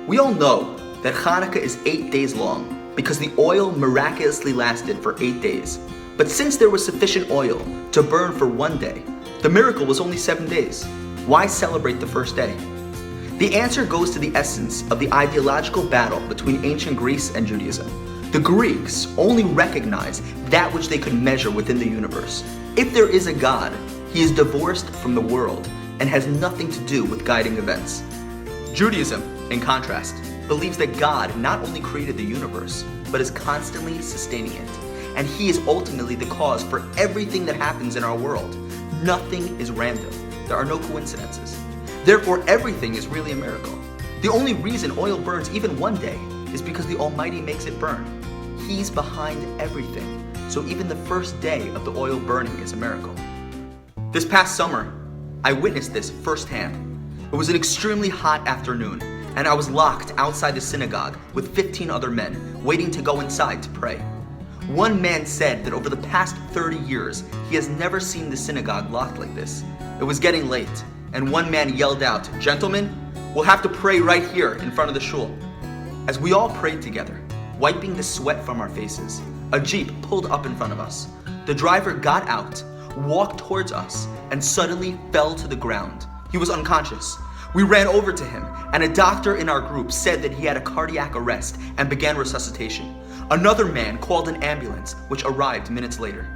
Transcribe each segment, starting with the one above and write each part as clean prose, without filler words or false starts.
We all know that Chanukah is 8 days long because the oil miraculously lasted for 8 days. But since there was sufficient oil to burn for 1 day, the miracle was only 7 days. Why celebrate the first day? The answer goes to the essence of the ideological battle between ancient Greece and Judaism. The Greeks only recognized that which they could measure within the universe. If there is a God, he is divorced from the world and has nothing to do with guiding events. Judaism, in contrast, believes that God not only created the universe, but is constantly sustaining it. And he is ultimately the cause for everything that happens in our world. Nothing is random. There are no coincidences. Therefore, everything is really a miracle. The only reason oil burns even 1 day is because the Almighty makes it burn. He's behind everything. So even the first day of the oil burning is a miracle. This past summer, I witnessed this firsthand. It was an extremely hot afternoon, and I was locked outside the synagogue with 15 other men, waiting to go inside to pray. One man said that over the past 30 years, he has never seen the synagogue locked like this. It was getting late, and one man yelled out, "Gentlemen, we'll have to pray right here in front of the shul." As we all prayed together, wiping the sweat from our faces, a Jeep pulled up in front of us. The driver got out, walked towards us, and suddenly fell to the ground. He was unconscious. We ran over to him, and a doctor in our group said that he had a cardiac arrest and began resuscitation. Another man called an ambulance, which arrived minutes later.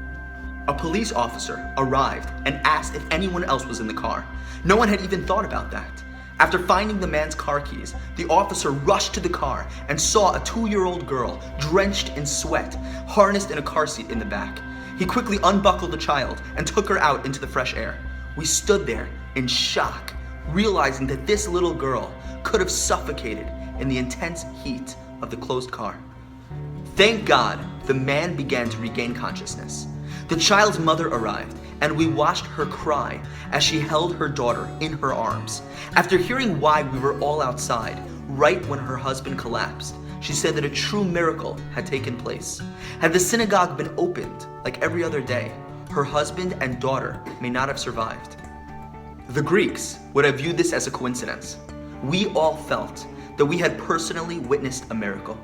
A police officer arrived and asked if anyone else was in the car. No one had even thought about that. After finding the man's car keys, the officer rushed to the car and saw a 2-year-old girl drenched in sweat, harnessed in a car seat in the back. He quickly unbuckled the child and took her out into the fresh air. We stood there in shock, realizing that this little girl could have suffocated in the intense heat of the closed car. Thank God, the man began to regain consciousness. The child's mother arrived, and we watched her cry as she held her daughter in her arms. After hearing why we were all outside, right when her husband collapsed, she said that a true miracle had taken place. Had the synagogue been opened like every other day, her husband and daughter may not have survived. The Greeks would have viewed this as a coincidence. We all felt that we had personally witnessed a miracle.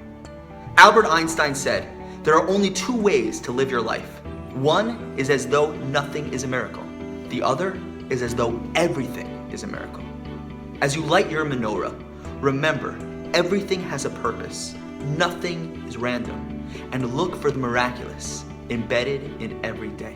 Albert Einstein said, "There are only 2 ways to live your life. One is as though nothing is a miracle. The other is as though everything is a miracle." As you light your menorah, remember, everything has a purpose. Nothing is random. And look for the miraculous embedded in every day.